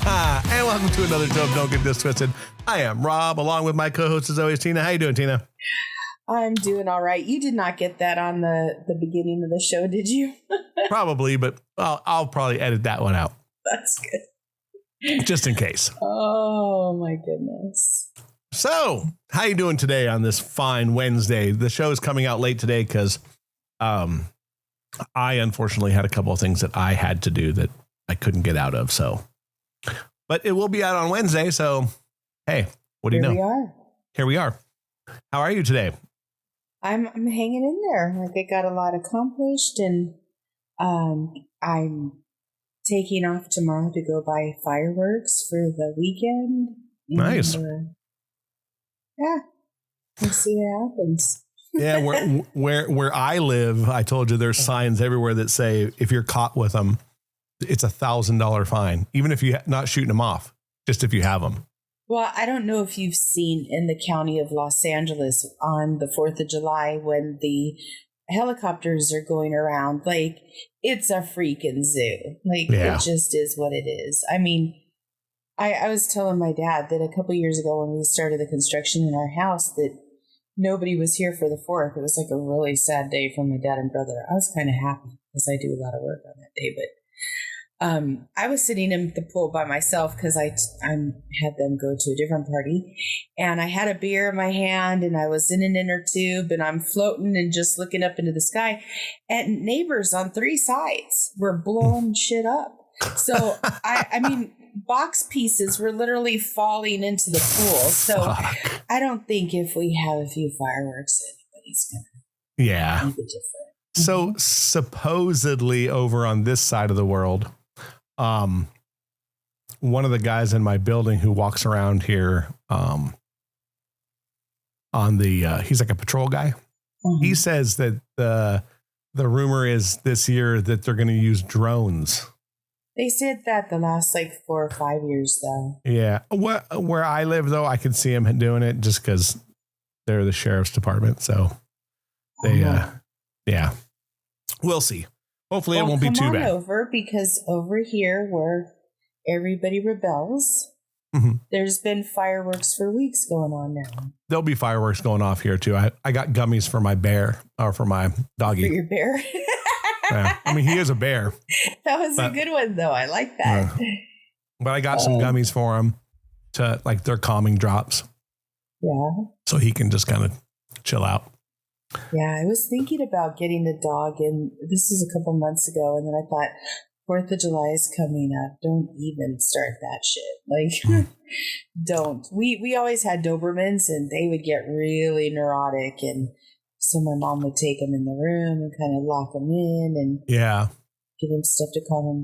And welcome to another show of Don't Get This Twisted. I am Rob, along with my co-host as always, Tina. How you doing, Tina? I'm doing all right. You did not get that on the beginning of the show, did you? Probably, but I'll probably edit that one out. That's good. Just in case. Oh, my goodness. So, how you doing today on this fine Wednesday? The show is coming out late today because I unfortunately had a couple of things that I had to do that I couldn't get out of. So, but it will be out on Wednesday. So, hey, what do you know? Here we are. How are you today? I'm hanging in there. Like, I got a lot accomplished, and I'm taking off tomorrow to go buy fireworks for the weekend. Nice. Yeah, we'll see what happens. Yeah, where I live, I told you there's signs everywhere that say if you're caught with them, it's $1,000 fine, even if you're not shooting them off, just if you have them. Well, I don't know if you've seen in the county of Los Angeles on the 4th of July when the helicopters are going around, like, it's a freaking zoo. Like, It just is what it is. I mean, I was telling my dad that a couple years ago when we started the construction in our house that nobody was here for the 4th. It was like a really sad day for my dad and brother. I was kind of happy because I do a lot of work on that day, but I was sitting in the pool by myself because I had them go to a different party, and I had a beer in my hand, and I was in an inner tube, and I'm floating and just looking up into the sky, and neighbors on 3 sides were blowing shit up. So I mean, box pieces were literally falling into the pool. So I don't think if we have a few fireworks, anybody's gonna make it different. So supposedly over on this side of the world, one of the guys in my building who walks around here, on the, he's like a patrol guy. Mm-hmm. He says that the rumor is this year that they're going to use drones. They said that the last 4 or 5 years though. Yeah. Where I live though, I can see them doing it just because they're the sheriff's department. So they, we'll see. Hopefully it won't be too bad. Over, because over here where everybody rebels, there's been fireworks for weeks going on now. There'll be fireworks going off here too. I got gummies for my bear, or for my doggy. For your bear? Yeah. I mean, he is a bear. That was a good one though. I like that. But I got some gummies for him to, like, they're calming drops. Yeah. So he can just kind of chill out. Yeah, I was thinking about getting a dog, and this is a couple months ago, and then I thought, 4th of July is coming up. Don't even start that shit. Like, don't. We always had Dobermans, and they would get really neurotic, and so my mom would take them in the room and kind of lock them in and give them stuff to calm them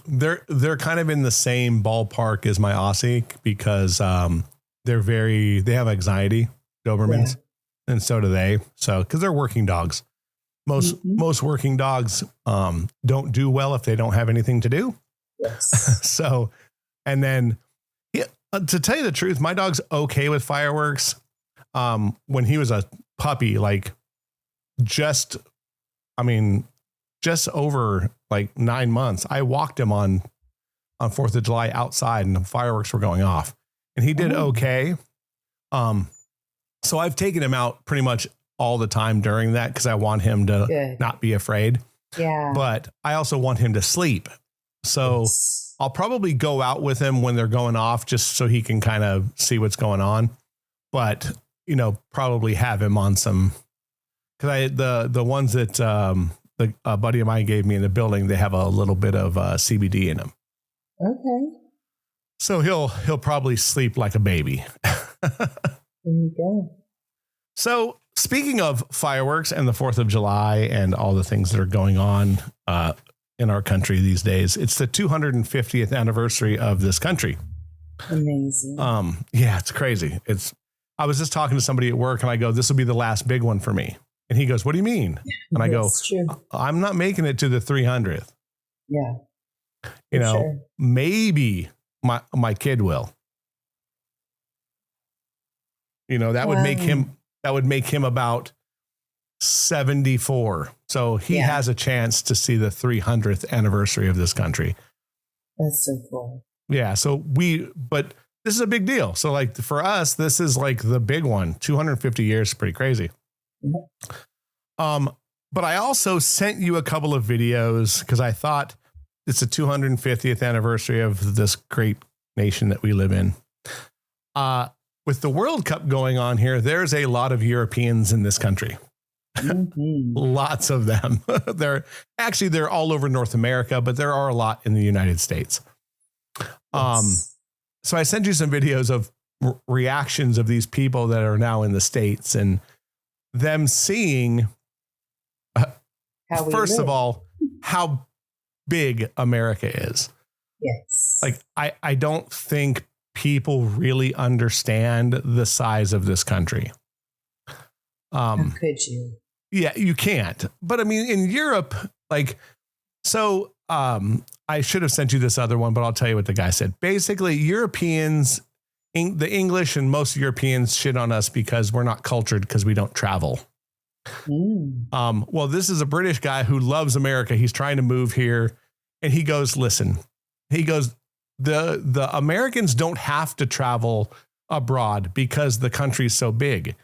down. They're kind of in the same ballpark as my Aussie because they have anxiety, Dobermans. Yeah. And so do they. So, because they're working dogs. Most working dogs don't do well if they don't have anything to do. Yes. So, and then to tell you the truth, my dog's okay with fireworks. When he was a puppy, like just over 9 months, I walked him on 4th of July outside, and the fireworks were going off, and he did okay. So I've taken him out pretty much all the time during that because I want him to not be afraid. Yeah. But I also want him to sleep. So I'll probably go out with him when they're going off just so he can kind of see what's going on. But, probably have him on some, because the ones that a buddy of mine gave me in the building, they have a little bit of CBD in them. Okay. So he'll probably sleep like a baby. There you go. So speaking of fireworks and the 4th of July and all the things that are going on in our country these days, it's the 250th anniversary of this country. Amazing. Yeah, it's crazy. I was just talking to somebody at work, and I go, this will be the last big one for me. And he goes, what do you mean? And I go, I'm not making it to the 300th. Yeah. Maybe my kid will. That would make him about 74. So he has a chance to see the 300th anniversary of this country. That's so cool. Yeah. But this is a big deal. So like for us, this is like the big one. 250 years is pretty crazy. But I also sent you a couple of videos because I thought it's the 250th anniversary of this great nation that we live in. With the World Cup going on here, there's a lot of Europeans in this country. Lots of them. They're all over North America, but there are a lot in the United States. So I sent you some videos of reactions of these people that are now in the States and them seeing, first of all, how big America is. Yes. Like, I don't think people really understand the size of this country. How could you? Yeah, you can't. But I mean, in Europe, like, so I should have sent you this other one, but I'll tell you what the guy said. Basically, Europeans, the English and most Europeans shit on us because we're not cultured because we don't travel. Well, this is a British guy who loves America. He's trying to move here. And he goes, listen, he goes, the Americans don't have to travel abroad because the country's so big.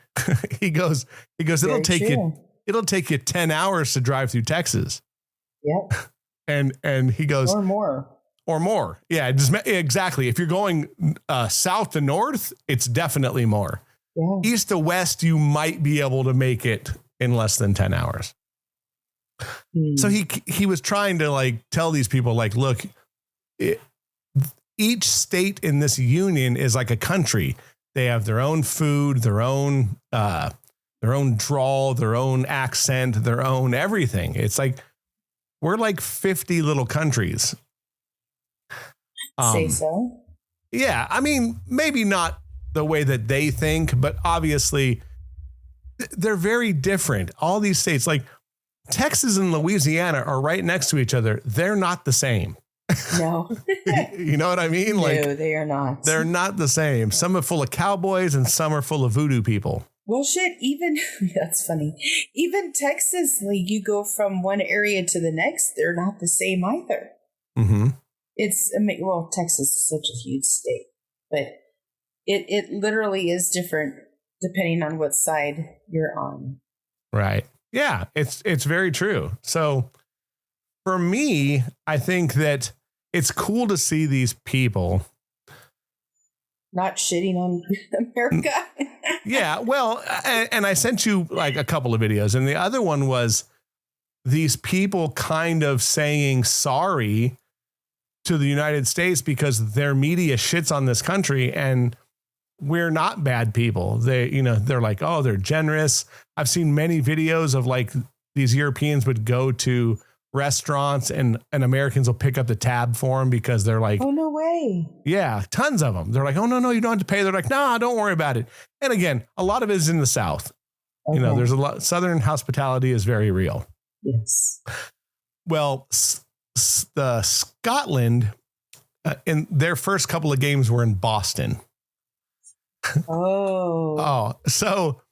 he goes, it'll take you 10 hours to drive through Texas. Yep. And he goes, or more. Yeah, exactly. If you're going south to north, it's definitely more. Yeah. East to west, you might be able to make it in less than 10 hours. So he was trying to like tell these people like, look, each state in this union is like a country. They have their own food, their own drawl, their own accent, their own everything. It's like, we're like 50 little countries. Say so? Yeah. I mean, maybe not the way that they think, but obviously they're very different. All these states, like Texas and Louisiana, are right next to each other. They're not the same. No. You know what I mean? No, Like, they are not. They're not the same. Some are full of cowboys and some are full of voodoo people. Well, shit, even, that's funny. Even Texas, like you go from one area to the next, they're not the same either. Mm-hmm. Well, Texas is such a huge state, but it literally is different depending on what side you're on. Right. Yeah, it's very true. So for me, I think that it's cool to see these people not shitting on America. Yeah, well, and I sent you like a couple of videos, and the other one was these people kind of saying sorry to the United States because their media shits on this country, and we're not bad people. They're like, oh, they're generous. I've seen many videos of like these Europeans would go to restaurants and Americans will pick up the tab for them because they're like, oh, no way. Yeah, tons of them. They're like, oh, no, you don't have to pay. They're like, nah, don't worry about it. And again, a lot of it is in the South. Okay. There's a lot. Southern hospitality is very real. Yes. Well, the Scotland in their first couple of games were in Boston. Oh, so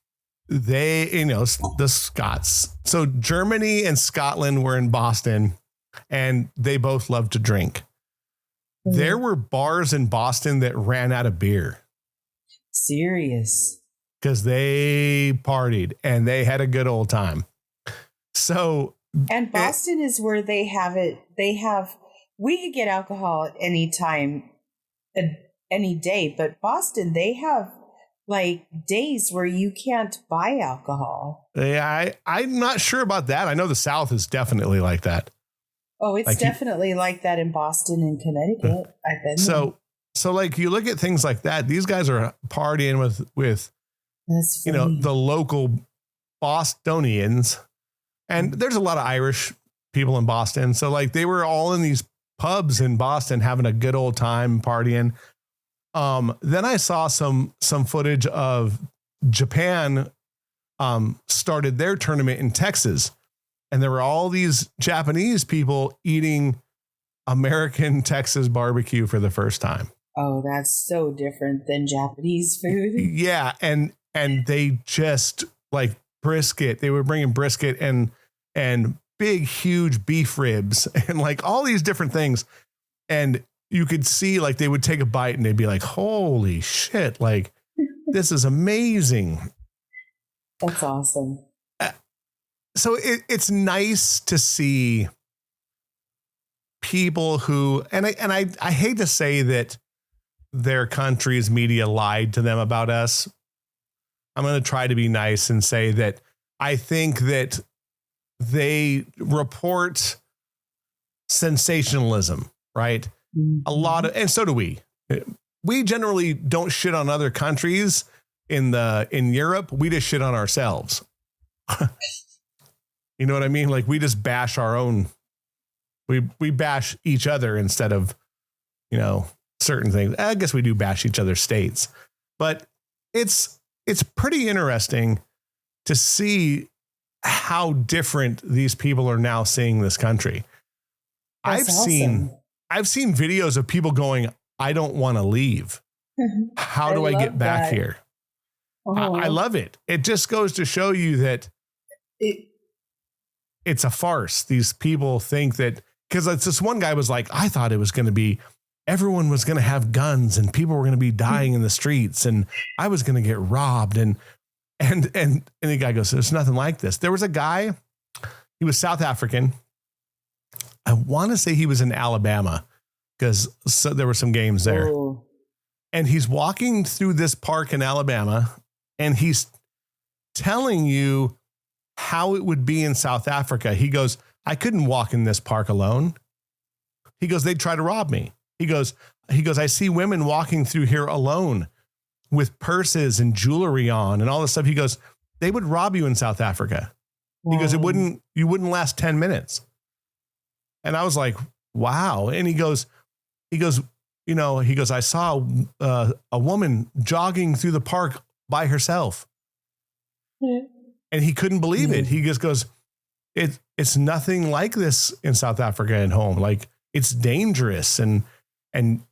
they, the Scots. So Germany and Scotland were in Boston and they both love to drink. Mm-hmm. There were bars in Boston that ran out of beer. Serious. Because they partied and they had a good old time. So. And Boston is where they have it. We could get alcohol at any time, any day, but Boston, they have like days where you can't buy alcohol. Yeah, I'm not sure about that. I know the South is definitely like that. Oh, it's like definitely like that in Boston and Connecticut. I've been there. So like you look at things like that, these guys are partying with the local Bostonians, and there's a lot of Irish people in Boston. So like they were all in these pubs in Boston having a good old time partying. Then I saw some footage of Japan started their tournament in Texas, and there were all these Japanese people eating American Texas barbecue for the first time. Oh, that's so different than Japanese food. Yeah, and they just like brisket. They were bringing brisket and big huge beef ribs and like all these different things. And you could see like they would take a bite and they'd be like, holy shit, like this is amazing. That's awesome. So it's nice to see people who, and I hate to say that their country's media lied to them about us. I'm going to try to be nice and say that I think that they report sensationalism, right? Mm-hmm. A lot of, and so do we. We generally don't shit on other countries in Europe. We just shit on ourselves. You know what I mean? Like we just bash our own, we bash each other instead of, you know, certain things. I guess we do bash each other's states, but it's pretty interesting to see how different these people are now seeing this country. That's awesome. I've seen videos of people going, I don't want to leave. How do I get back here? Oh. I love it. It just goes to show you that it's a farce. These people think that, because it's this one guy was like, I thought it was going to be, everyone was going to have guns and people were going to be dying in the streets and I was going to get robbed. And the guy goes, there's nothing like this. There was a guy, he was South African. I want to say he was in Alabama because there were some games there. Oh. And he's walking through this park in Alabama and he's telling you how it would be in South Africa. He goes, I couldn't walk in this park alone. He goes, they'd try to rob me. He goes, I see women walking through here alone with purses and jewelry on and all this stuff. He goes, they would rob you in South Africa. Wow. He goes, you wouldn't last 10 minutes. And I was like, wow. And he goes, I saw a woman jogging through the park by herself. Mm-hmm. And he couldn't believe it. He just goes, it's nothing like this in South Africa at home. Like it's dangerous and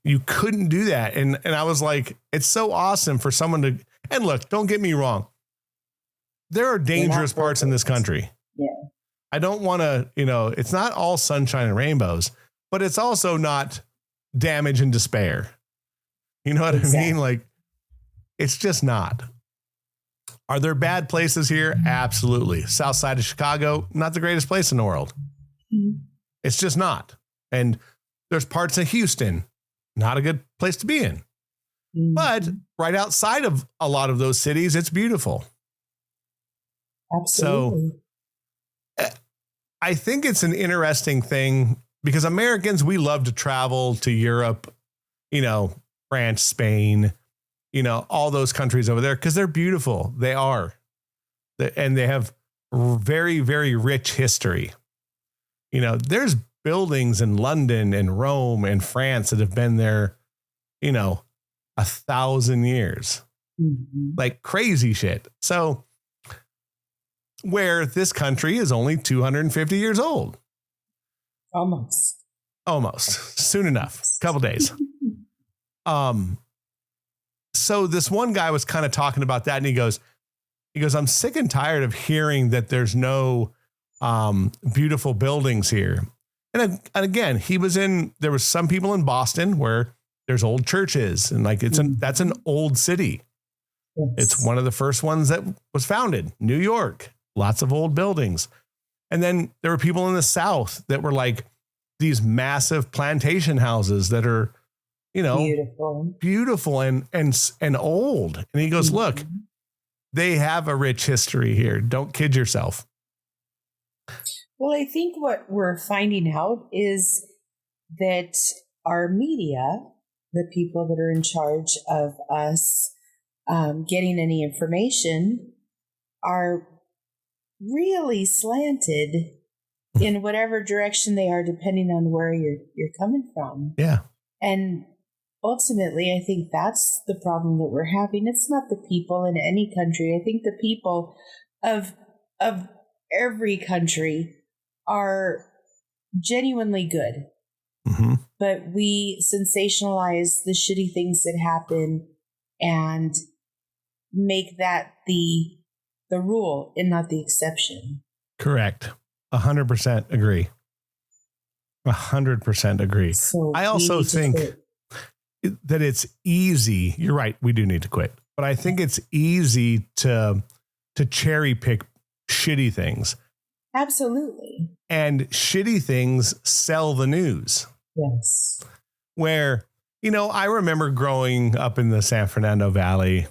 you couldn't do that. And I was like, it's so awesome for someone to, and look, don't get me wrong. There are dangerous parts in this country. Yeah. I don't want to, it's not all sunshine and rainbows, but it's also not damage and despair. You know what I mean? Like it's just not. Are there bad places here? Absolutely. South side of Chicago, not the greatest place in the world. Mm-hmm. It's just not. And there's parts of Houston, not a good place to be in. Mm-hmm. But right outside of a lot of those cities, it's beautiful. Absolutely. So I think it's an interesting thing because Americans, we love to travel to Europe, France, Spain, all those countries over there because they're beautiful. They are. And they have very, very rich history. There's buildings in London and Rome and France that have been there, 1,000 years, like crazy shit. So where this country is only 250 years old. Almost soon enough, couple days. So this one guy was kind of talking about that and he goes, I'm sick and tired of hearing that there's no beautiful buildings here. And again, there was some people in Boston where there's old churches and like that's an old city. Yes. It's one of the first ones that was founded. New York, lots of old buildings. And then there were people in the South that were like these massive plantation houses that are, beautiful and old. And he goes, look, they have a rich history here. Don't kid yourself. Well, I think what we're finding out is that our media, the people that are in charge of us getting any information, are really slanted in whatever direction they are, depending on where you're coming from. Yeah. And ultimately, I think that's the problem that we're having. It's not the people in any country. I think the people of every country are genuinely good. Mm-hmm. But we sensationalize the shitty things that happen and make that the rule and not the exception. Correct. 100% agree. 100% agree. So I also think that it's easy. You're right. We do need to quit, but I think it's easy to cherry pick shitty things. Absolutely. And shitty things sell the news. Yes. Where, I remember growing up in the San Fernando Valley,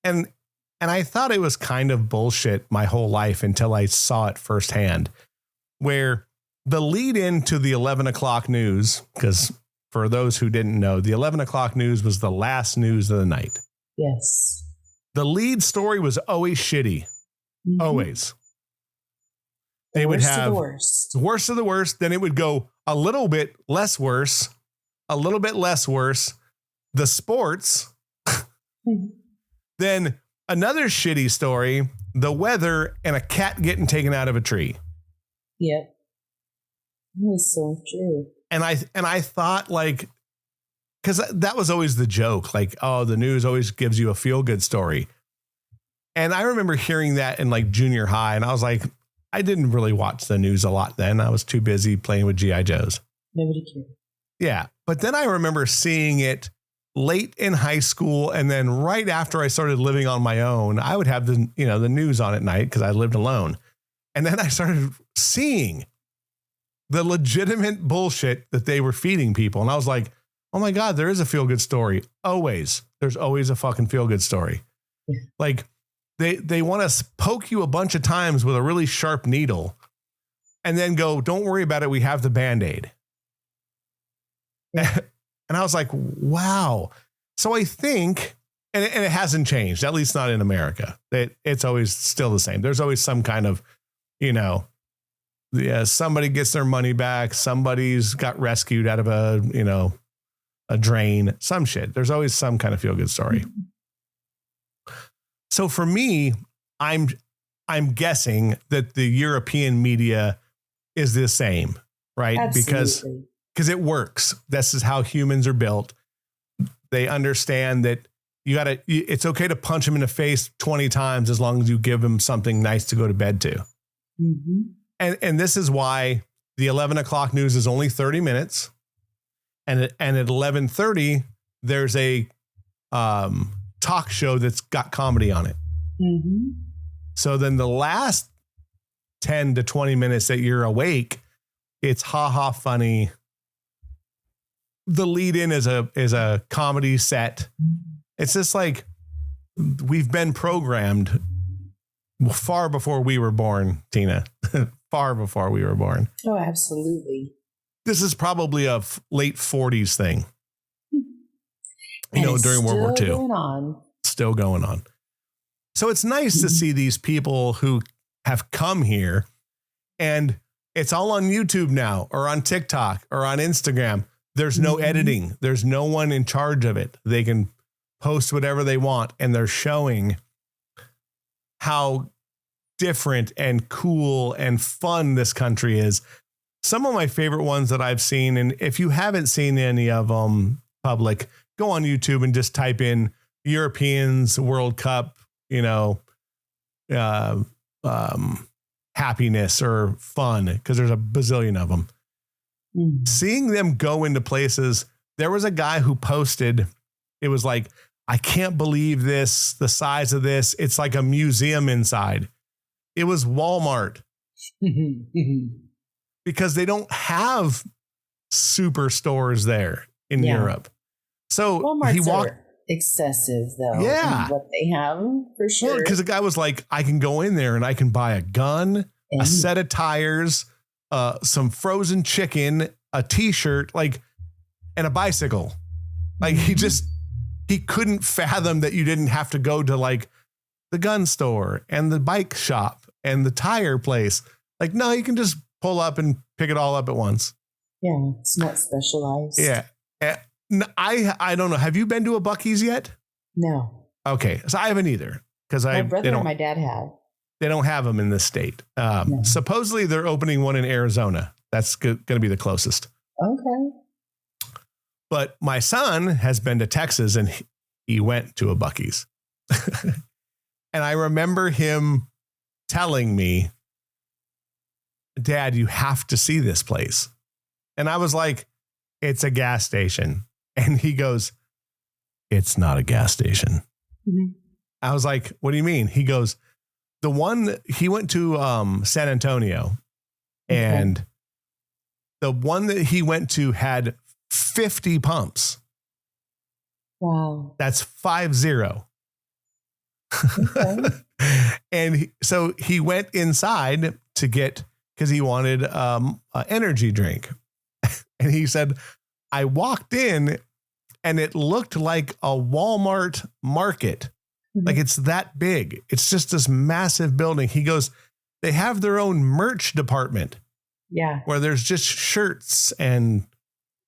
and I thought it was kind of bullshit my whole life until I saw it firsthand, where the lead into the 11 o'clock news, because for those who didn't know, the 11 o'clock news was the last news of the night. Yes. The lead story was always shitty. Mm-hmm. Always. They would have the worst of the worst. Then it would go a little bit less worse, a little bit less worse. The sports. Then another shitty story, the weather, and a cat getting taken out of a tree. Yep. That's so true. And I thought, like, because that was always the joke, like, oh, the news always gives you a feel good story. And I remember hearing that in like junior high, and I was like, I didn't really watch the news a lot then. I was too busy playing with G.I. Joes. Nobody cared. Yeah. But then I remember seeing it late in high school. And then right after I started living on my own, I would have the news on at night because I lived alone. And then I started seeing the legitimate bullshit that they were feeding people. And I was like, oh my God, there is a feel good story. Always. There's always a fucking feel good story. Yeah. Like, They want to poke you a bunch of times with a really sharp needle and then go, don't worry about it. We have the Band-Aid. Yeah. And I was like, wow. So I think, and it hasn't changed, at least not in America. It's always still the same. There's always some kind of, somebody gets their money back. Somebody's got rescued out of a drain, some shit. There's always some kind of feel good story. Mm-hmm. So for me, I'm guessing that the European media is the same, right? Absolutely. Because it works. This is how humans are built. They understand that it's okay to punch them in the face 20 times as long as you give them something nice to go to bed to. Mm-hmm. And this is why the 11 o'clock news is only 30 minutes. And at 11:30, there's a talk show that's got comedy on it. Mm-hmm. So then the last 10 to 20 minutes that you're awake, it's ha funny. The lead in is a comedy set. It's just like we've been programmed far before we were born, Tina. Far before we were born. Oh, absolutely. This is probably a late 40s thing. During World War II. Still going on. So it's nice to see these people who have come here, and it's all on YouTube now or on TikTok or on Instagram. There's no editing. There's no one in charge of it. They can post whatever they want, and they're showing how different and cool and fun this country is. Some of my favorite ones that I've seen, and if you haven't seen any of them public, go on YouTube and just type in Europeans World Cup, happiness or fun, because there's a bazillion of them. Mm. Seeing them go into places. There was a guy who posted, it was like, I can't believe this, the size of this. It's like a museum inside. It was Walmart. Because they don't have superstores there in Europe. So Walmart's he walked. Excessive though. Yeah. What they have for sure. Because the guy was like, I can go in there and I can buy a gun, a set of tires, some frozen chicken, a t-shirt, and a bicycle. Like he couldn't fathom that you didn't have to go to the gun store and the bike shop and the tire place. No, you can just pull up and pick it all up at once. Yeah. It's not specialized. Yeah. I don't know. Have you been to a Buc-ee's yet? No. Okay. So I haven't either. Because my brother and my dad have. They don't have them in this state. No. Supposedly they're opening one in Arizona. That's going to be the closest. Okay. But my son has been to Texas and he went to a Buc-ee's. And I remember him telling me, Dad, you have to see this place. And I was like, it's a gas station. And he goes, it's not a gas station. Mm-hmm. I was like, what do you mean? He goes, he went to San Antonio, and the one that he went to had 50 pumps. Wow. That's 50. Okay. And so he went inside to get, because he wanted an energy drink. And he said, I walked in and it looked like a Walmart market. Mm-hmm. Like it's that big. It's just this massive building. He goes, they have their own merch department. Yeah. Where there's just shirts and,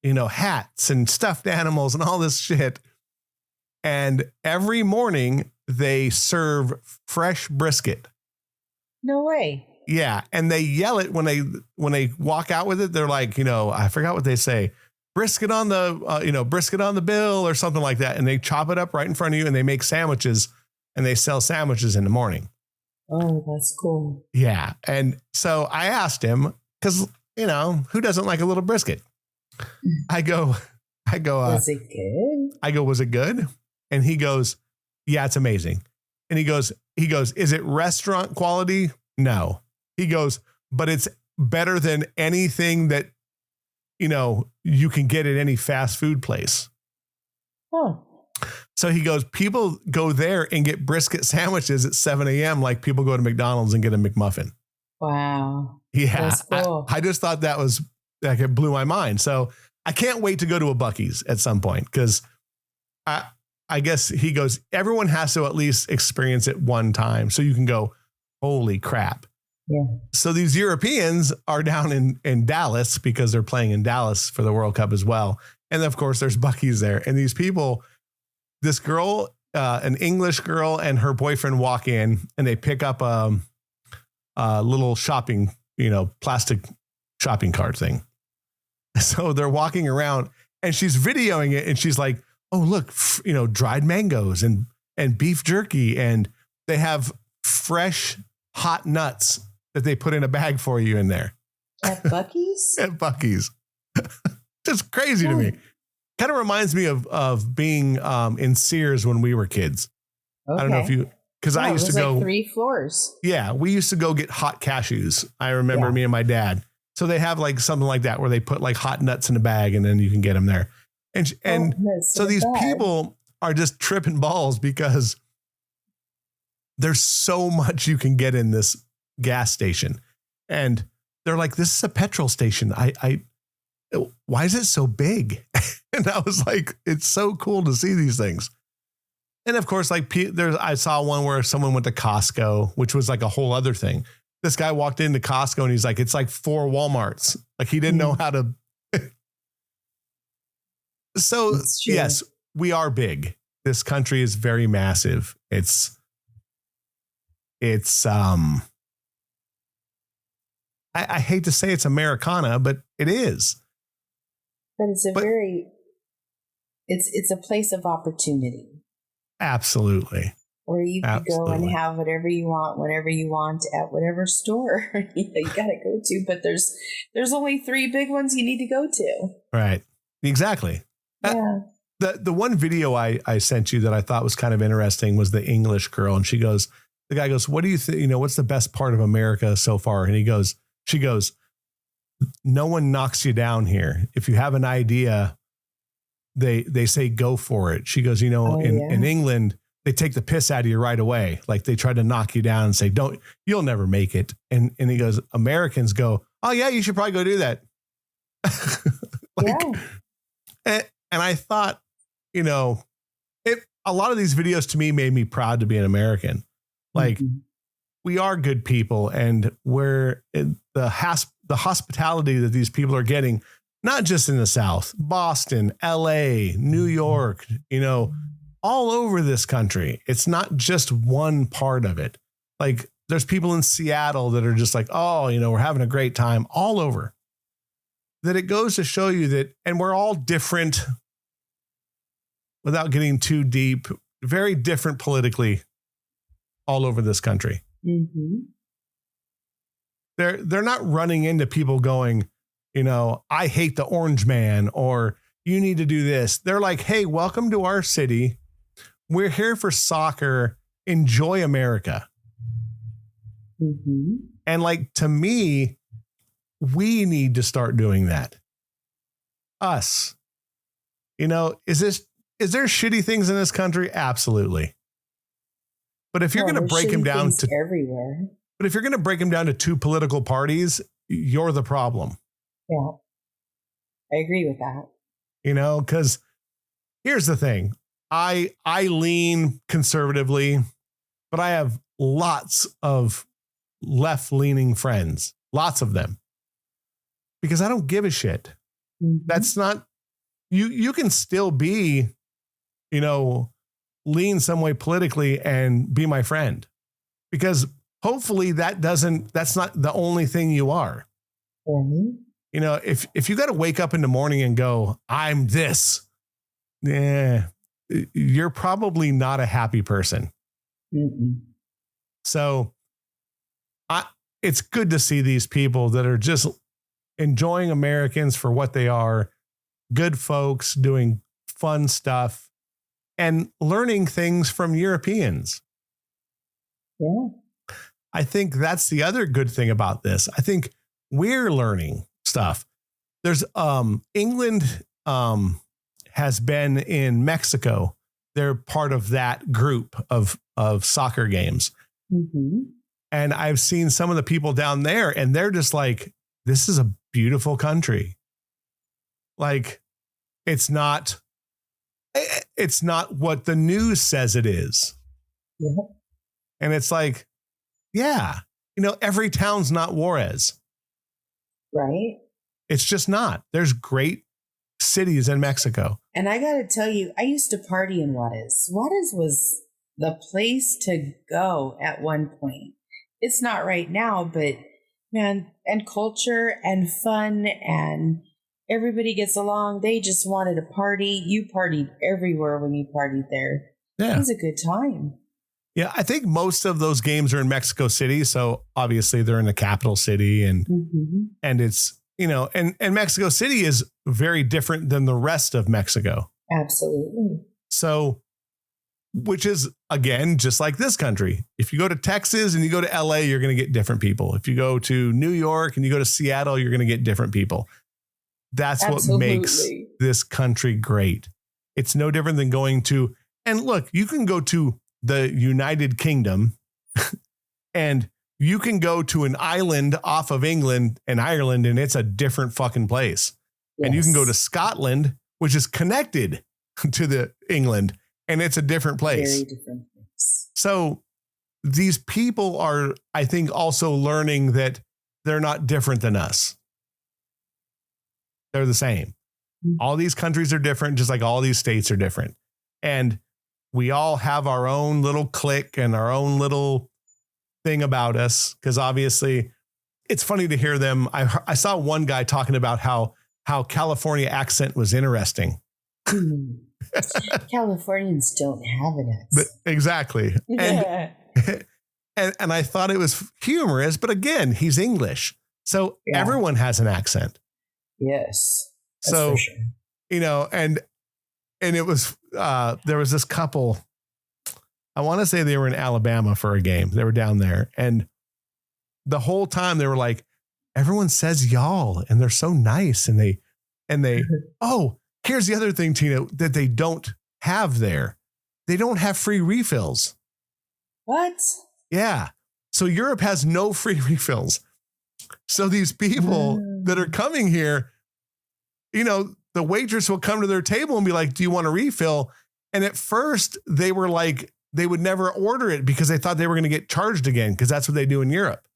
hats and stuffed animals and all this shit. And every morning they serve fresh brisket. No way. Yeah. And they yell it when they walk out with it. They're like, I forgot what they say. Brisket on the bill or something like that. And they chop it up right in front of you and they make sandwiches and they sell sandwiches in the morning. Oh, that's cool. Yeah. And so I asked him, because, who doesn't like a little brisket? I go, was it good? I go, was it good? And he goes, yeah, it's amazing. And he goes, is it restaurant quality? No. He goes, but it's better than anything that, you can get at any fast food place. Oh. So he goes, people go there and get brisket sandwiches at 7 a.m. like people go to McDonald's and get a McMuffin. Wow. Yeah. That's cool. I just thought it blew my mind. So I can't wait to go to a Buc-ee's at some point, because I guess he goes, everyone has to at least experience it one time. So you can go, holy crap. Yeah. So these Europeans are down in Dallas, because they're playing in Dallas for the World Cup as well. And of course there's Buc-ee's there. And these people, this girl, an English girl and her boyfriend walk in and they pick up a little shopping, plastic shopping cart thing. So they're walking around and she's videoing it and she's like, oh, look, dried mangoes and beef jerky. And they have fresh hot nuts that they put in a bag for you in there. At Buc-ee's? At Buc-ee's. Just crazy to me. Kind of reminds me of being in Sears when we were kids. Okay. I don't know if you, because I used to go. Like 3 floors. Yeah. We used to go get hot cashews. I remember me and my dad. So they have like something like that where they put like hot nuts in a bag and then you can get them there. And so these people are just tripping balls because there's so much you can get in this gas station. And they're like, this is a petrol station. Why is it so big? And I was like, it's so cool to see these things. And of course, like I saw one where someone went to Costco, which was like a whole other thing. This guy walked into Costco and he's like, it's like 4 Walmarts. Like he didn't know how to. So yes, we are big. This country is very massive. It's I hate to say it's Americana, but it is. But it's it's a place of opportunity. Absolutely. Where you can go and have whatever you want, whenever you want, at whatever store you got to go to. But there's only 3 big ones you need to go to. Right. Exactly. Yeah. The one video I sent you that I thought was kind of interesting was the English girl. And the guy goes, what do you think, what's the best part of America so far? And she goes, no one knocks you down here. If you have an idea, they say, go for it. She goes, in England, they take the piss out of you right away. Like they try to knock you down and say, you'll never make it. And he goes, Americans go, oh yeah, you should probably go do that. And I thought, a lot of these videos to me made me proud to be an American. Like we are good people, and we're the hospitality that these people are getting, not just in the South, Boston, LA, New York, all over this country. It's not just one part of it. Like there's people in Seattle that are just like, oh, we're having a great time all over. That it goes to show you that, and we're all different without getting too deep, very different politically all over this country. Mm-hmm. They're not running into people going, I hate the orange man, or you need to do this. They're like, hey, welcome to our city. We're here for soccer. Enjoy America. Mm-hmm. And like, to me, we need to start doing that. Us, is there shitty things in this country? Absolutely. But if you're going to break them down to everywhere, but if you're going to break them down to two political parties, you're the problem. Yeah, I agree with that. Because here's the thing. I lean conservatively, but I have lots of left-leaning friends, lots of them, because I don't give a shit. Mm-hmm. That's not, you can still be, lean some way politically and be my friend, because hopefully that's not the only thing you are. Mm-hmm. If you got to wake up in the morning and go, I'm this, you're probably not a happy person. Mm-mm. So it's good to see these people that are just enjoying Americans for what they are, good folks doing fun stuff and learning things from Europeans. Yeah. I think that's the other good thing about this. I think we're learning stuff. There's England has been in Mexico. They're part of that group of soccer games. Mm-hmm. And I've seen some of the people down there, and they're just like, this is a beautiful country. Like, it's not what the news says it is. Yeah. And it's like, yeah, every town's not Juarez. Right. It's just not. There's great cities in Mexico. And I got to tell you, I used to party in Juarez. Juarez was the place to go at one point. It's not right now, but man, and culture and fun and everybody gets along. They just wanted to party. You partied everywhere when you partied there. Yeah. It was a good time. Yeah, I think most of those games are in Mexico City. So obviously they're in the capital city, and it's, and Mexico City is very different than the rest of Mexico. Absolutely. So, which is, again, just like this country. If you go to Texas and you go to LA, you're going to get different people. If you go to New York and you go to Seattle, you're going to get different people. That's what makes this country great. It's no different than going to, and look, you can go to the United Kingdom and you can go to an island off of England and Ireland, and it's a different fucking place. Yes. And you can go to Scotland, which is connected to the England, and it's a different place. Very different place. So these people are, I think, also learning that they're not different than us. They're the same. Mm-hmm. All these countries are different, just like all these states are different. And we all have our own little clique and our own little thing about us. Because obviously it's funny to hear them. I saw one guy talking about how California accent was interesting. Californians don't have an accent. Exactly. And I thought it was humorous, but again, he's English. So everyone has an accent. Yes. So, sure. And it was, there was this couple, I want to say they were in Alabama for a game. They were down there. And the whole time they were like, everyone says y'all, and they're so nice. And they, oh, here's the other thing, Tina, that they don't have there. They don't have free refills. What? Yeah. So Europe has no free refills. So these people that are coming here, the waitress will come to their table and be like, do you want a refill? And at first they were like, they would never order it because they thought they were going to get charged again, because that's what they do in Europe.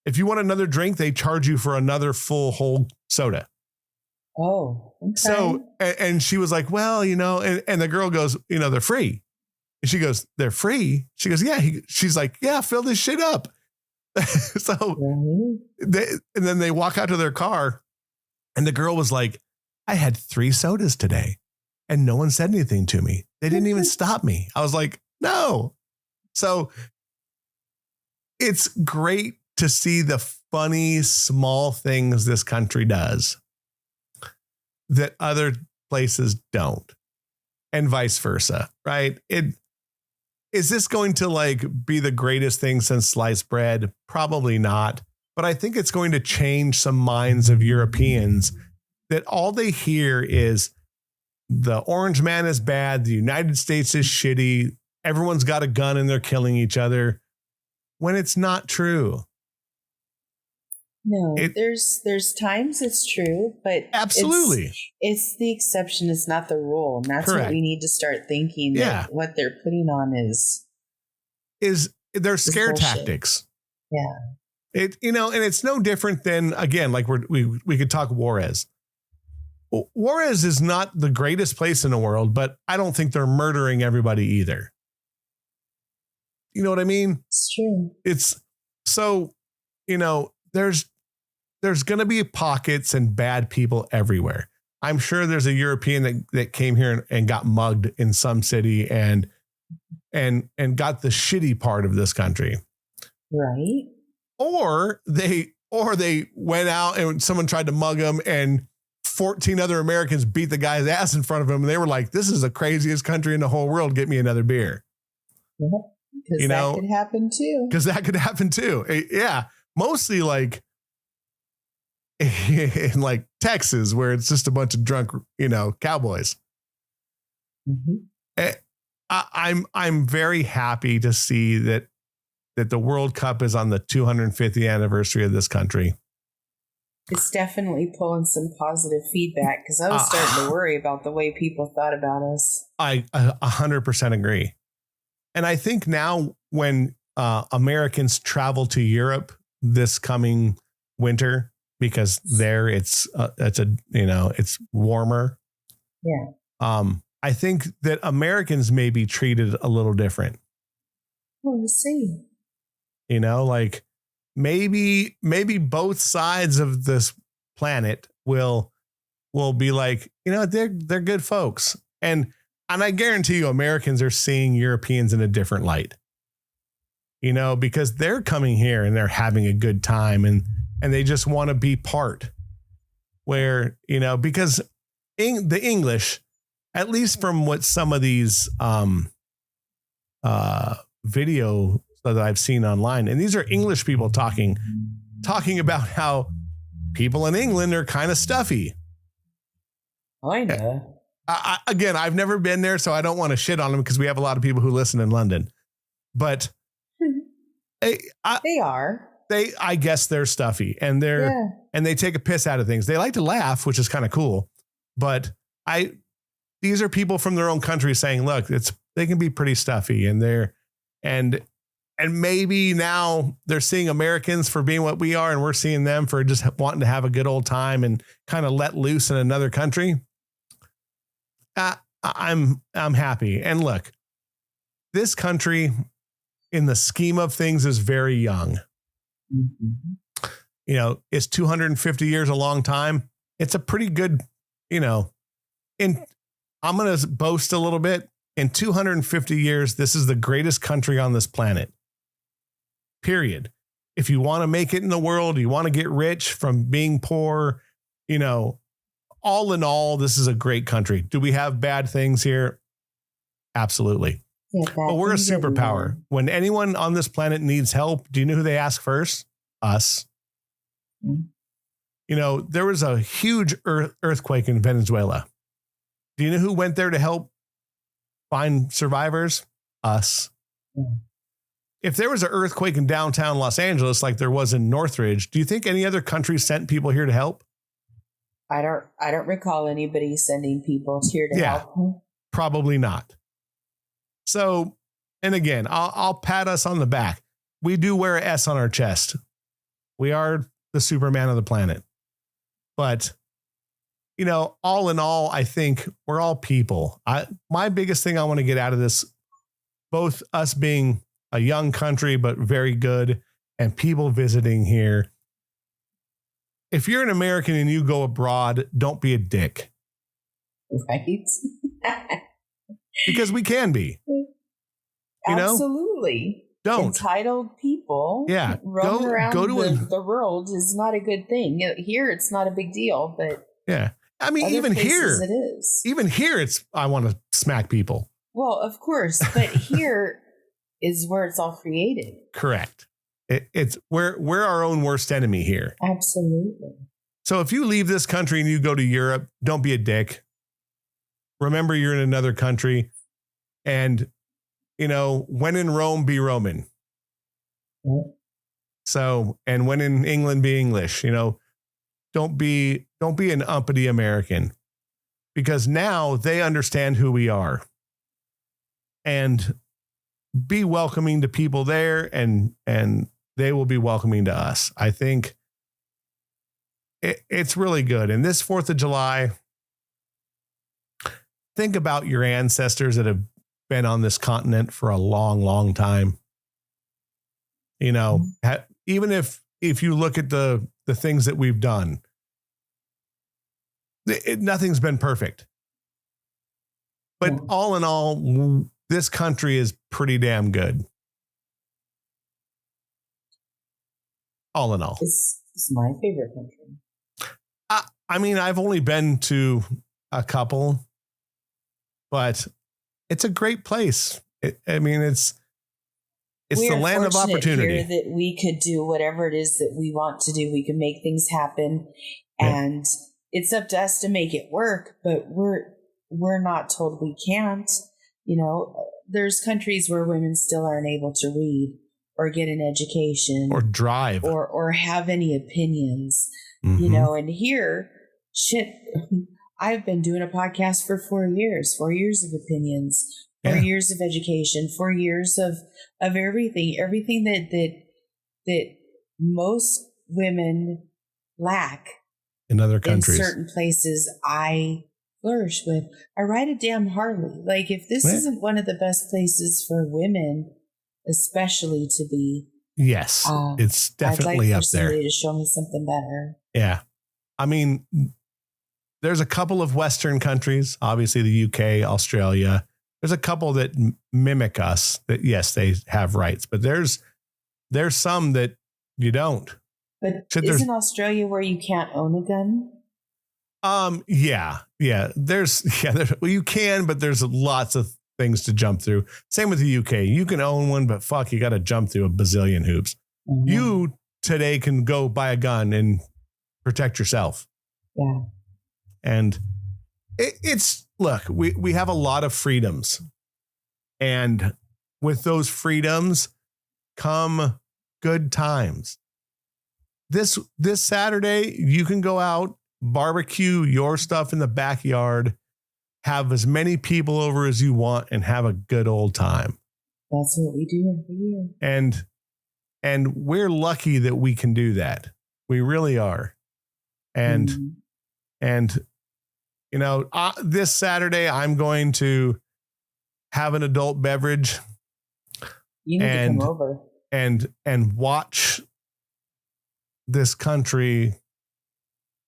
If you want another drink, they charge you for another full whole soda. Oh, okay. So, and she was like, well, and the girl goes, they're free. And she goes, they're free. She goes, yeah. She's like, yeah, fill this shit up. So and then they walk out to their car, and the girl was like, I had 3 sodas today and no one said anything to me. They didn't even stop me. I was like, no. So it's great to see the funny, small things this country does that other places don't, and vice versa, right? Is this going to like be the greatest thing since sliced bread? Probably not. But I think it's going to change some minds of Europeans that all they hear is the orange man is bad. The United States is shitty. Everyone's got a gun and they're killing each other, when it's not true. No, there's times it's true, but absolutely, it's the exception. It's not the rule. And that's correct. What we need to start thinking. That what they're putting on is they're scare tactics. Yeah. And it's no different than, again, like we could talk Juarez. Juarez is not the greatest place in the world, but I don't think they're murdering everybody either. You know what I mean? It's true. It's so, there's going to be pockets and bad people everywhere. I'm sure there's a European that came here and got mugged in some city and got the shitty part of this country. Right. Or they went out and someone tried to mug them and 14 other Americans beat the guy's ass in front of him. And they were like, this is the craziest country in the whole world. Get me another beer. Yep. Because that could happen too. Because that could happen too. Yeah. Mostly like in like Texas, where it's just a bunch of drunk, cowboys. Mm-hmm. I'm very happy to see that the World Cup is on the 250th anniversary of this country. It's definitely pulling some positive feedback, because I was starting to worry about the way people thought about us. I 100% agree. And I think now when Americans travel to Europe this coming winter, because there it's warmer. Yeah. I think that Americans may be treated a little different. Well, we'll see. Like maybe both sides of this planet will be like, they're good folks. And I guarantee you Americans are seeing Europeans in a different light, because they're coming here and they're having a good time and they just want to be part where, because the English, at least from what some of these video that I've seen online, and these are English people talking about how people in England are kind of stuffy. I know. Again, I've never been there, so I don't want to shit on them because we have a lot of people who listen in London. But they are. I guess they're stuffy and and they take a piss out of things. They like to laugh, which is kind of cool. But these are people from their own country saying, look, they can be pretty stuffy, and maybe now they're seeing Americans for being what we are, and we're seeing them for just wanting to have a good old time and kind of let loose in another country. I'm happy. And look, this country in the scheme of things is very young. Mm-hmm. Is 250 years a long time? It's a pretty good, and I'm going to boast a little bit. In 250 years, this is the greatest country on this planet. Period. If you want to make it in the world, you want to get rich from being poor, all in all, this is a great country. Do we have bad things here? Absolutely. Yeah, but we're a superpower. When anyone on this planet needs help, do you know who they ask first? Us. Mm-hmm. There was a huge earthquake in Venezuela. Do you know who went there to help find survivors? Us. Yeah. If there was an earthquake in downtown Los Angeles, like there was in Northridge, do you think any other country sent people here to help? I don't recall anybody sending people here to help. Probably not. So, and again, I'll pat us on the back. We do wear an S on our chest. We are the Superman of the planet. But, all in all, I think we're all people. My biggest thing I want to get out of this, both us being a young country, but very good, and people visiting here. If you're an American and you go abroad, don't be a dick. Right. Because we can be. Absolutely. Don't. Entitled people. Yeah. Roaming around the world is not a good thing. Here, it's not a big deal, but yeah. I mean, even here, it is. Even here, I want to smack people. Well, of course, but here is where it's all created. Correct. We're our own worst enemy here. Absolutely. So if you leave this country and you go to Europe, don't be a dick. Remember, you're in another country, and when in Rome, be Roman. Yep. So, and when in England, be English. Don't be an uppity American, because now they understand who we are, and be welcoming to people there, and they will be welcoming to us. I think it's really good. And this 4th of July, think about your ancestors that have been on this continent for a long, long time. Even if you look at the things that we've done, nothing's been perfect. But all in all, this country is pretty damn good. All in all. It's my favorite country. I mean, I've only been to a couple, but it's a great place. It's the land of opportunity. Here that we could do whatever it is that we want to do. We can make things happen, and it's up to us to make it work. But we're not told we can't. There's countries where women still aren't able to read or get an education or drive or have any opinions. Mm-hmm. And here, I've been doing a podcast for 4 years, 4 years of opinions, 4 years of education, 4 years of everything that most women lack in other countries. In certain places I flourish with. I ride a damn Harley. Like, if this isn't one of the best places for women, especially to be, yes, it's definitely up there. I'd like for somebody to show me something better. Yeah. I mean, there's a couple of Western countries, obviously the UK, Australia. There's a couple that mimic us that, yes, they have rights, but there's some that you don't. But isn't Australia where you can't own a gun? Yeah. Well, you can, but there's lots of things to jump through. Same with the UK. You can own one, but fuck, you got to jump through a bazillion hoops. Mm-hmm. You today can go buy a gun and protect yourself. Yeah. And look, we have a lot of freedoms, and with those freedoms come good times. This Saturday, you can go out, barbecue your stuff in the backyard, have as many people over as you want, and have a good old time. That's what we do every year. And we're lucky that we can do that. We really are. And this Saturday, I'm going to have an adult beverage. You need to come over and watch this country,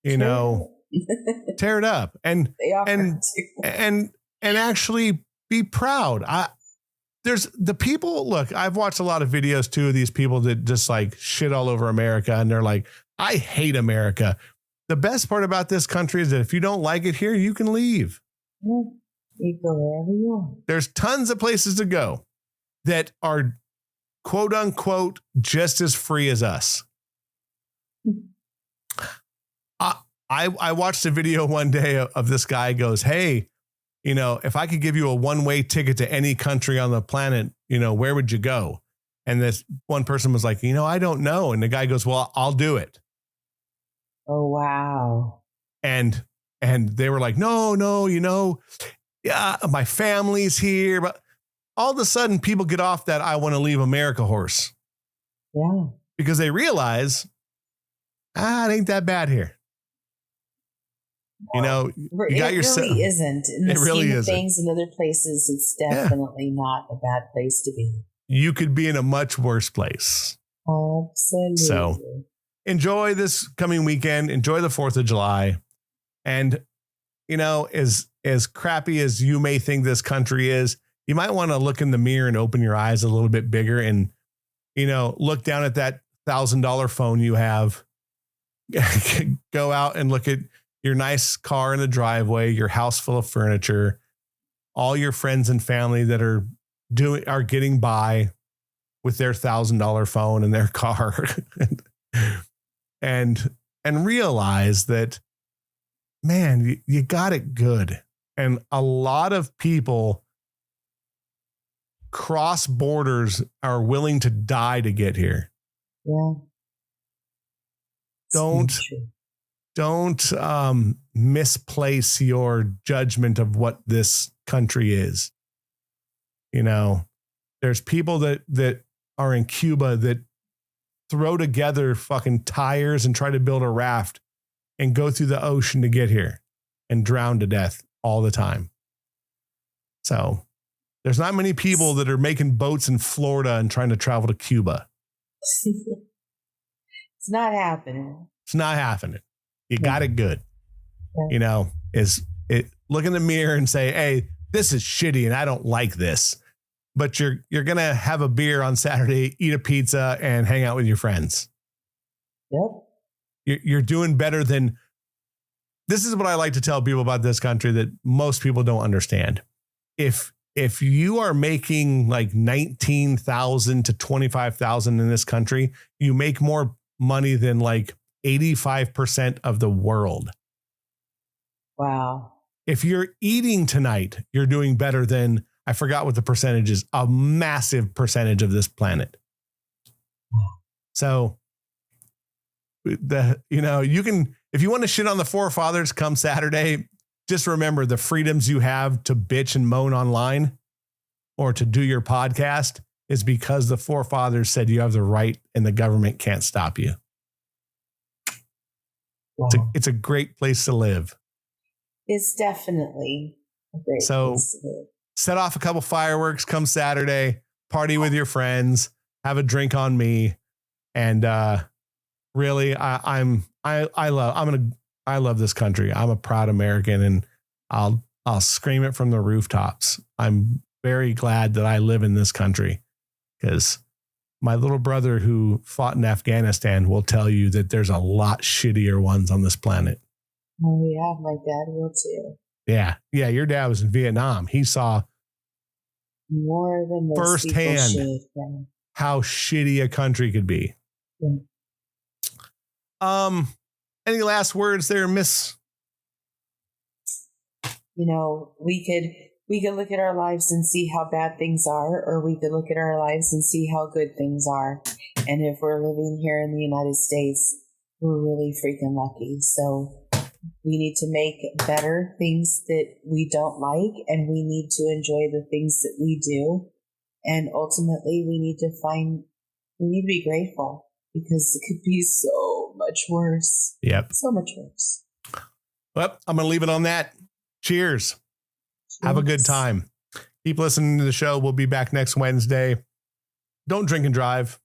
tear it up and actually be proud. There's the people. Look, I've watched a lot of videos too of these people that just like shit all over America, and they're like, I hate America. The best part about this country is that if you don't like it here, you can leave. You go wherever you want. There's tons of places to go that are quote unquote just as free as us. I watched a video one day of this guy goes, hey, if I could give you a one-way ticket to any country on the planet, where would you go? And this one person was like, I don't know. And the guy goes, well, I'll do it. Oh, wow. And they were like, no, yeah, my family's here. But all of a sudden people get off that I want to leave America horse. Yeah. Because they realize, it ain't that bad here. You got yourself. It really isn't. In the it really scheme of isn't. Things in other places, it's definitely not a bad place to be. You could be in a much worse place. Absolutely. So enjoy this coming weekend. Enjoy the 4th of July. And, as crappy as you may think this country is, you might want to look in the mirror and open your eyes a little bit bigger and look down at that $1,000 phone you have, go out and look at your nice car in the driveway, your house full of furniture, all your friends and family that are getting by with their $1,000 phone and their car and realize that, man, you got it good. And a lot of people cross borders are willing to die to get here. Yeah. Don't misplace your judgment of what this country is. There's people that are in Cuba that throw together fucking tires and try to build a raft and go through the ocean to get here and drown to death all the time. So there's not many people that are making boats in Florida and trying to travel to Cuba. It's not happening. You got it good. Yeah. Look in the mirror and say, hey, this is shitty and I don't like this. But you're going to have a beer on Saturday, eat a pizza, and hang out with your friends. Yep. You're doing better than... This is what I like to tell people about this country that most people don't understand. If you are making like $19,000 to $25,000 in this country, you make more money than like 85% of the world. Wow. If you're eating tonight, you're doing better than, I forgot what the percentage is, a massive percentage of this planet. So you can, if you want to shit on the forefathers come Saturday, just remember the freedoms you have to bitch and moan online or to do your podcast is because the forefathers said you have the right and the government can't stop you. Wow. It's a great place to live. It's definitely a great place to live. Set off a couple fireworks come Saturday, party with your friends, have a drink on me. And really, I love this country. I'm a proud American and I'll scream it from the rooftops. I'm very glad that I live in this country because my little brother who fought in Afghanistan will tell you that there's a lot shittier ones on this planet. Oh yeah, my dad will too. Yeah. Your dad was in Vietnam. He saw more than most firsthand how shitty a country could be. Yeah. Any last words there, Miss? We could look at our lives and see how bad things are, or we could look at our lives and see how good things are. And if we're living here in the United States, we're really freaking lucky. So we need to make better things that we don't like, and we need to enjoy the things that we do. And ultimately, we need to be grateful because it could be so much worse. Yep. So much worse. Well, I'm going to leave it on that. Cheers. Have a good time. Keep listening to the show. We'll be back next Wednesday. Don't drink and drive,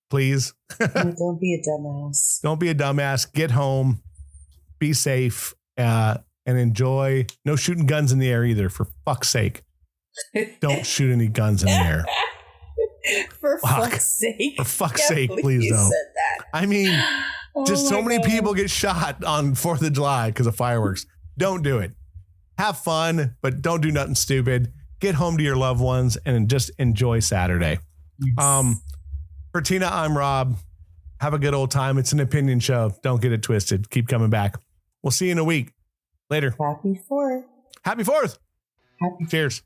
please. Don't be a dumbass. Don't be a dumbass. Get home. Be safe and enjoy. No shooting guns in the air either, for fuck's sake. Don't shoot any guns in the air. For fuck's sake. For fuck's sake, please don't. I mean, just so many people get shot on 4th of July because of fireworks. Don't do it. Have fun, but don't do nothing stupid. Get home to your loved ones and just enjoy Saturday. Yes. For Tina, I'm Rob. Have a good old time. It's an opinion show. Don't get it twisted. Keep coming back. We'll see you in a week. Later. Happy 4th. Happy 4th. Cheers.